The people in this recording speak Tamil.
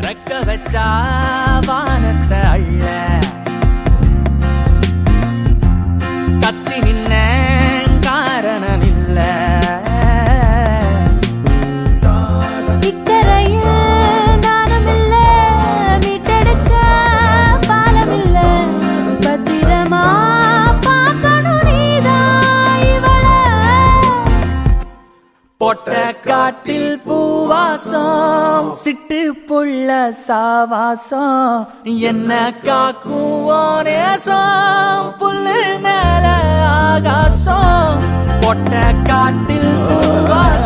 ரெக்க வச்சா வானத்தை அள்ள கத்தி நின்ன காரணம் இல்ல இக்கரையில் நானும் இல்ல மீட்டெடுக்க பாலம் இல்ல பத்திரமா பார்க்கணும் நீதான் இவள பொட்ட காட்டில் பூவாசம் சிட்டு புள்ள சாவாசம் என்ன காக்கும் நேசம் புல்லு மேல ஆகாசம் பொட்ட காட்டில் பூவாசம்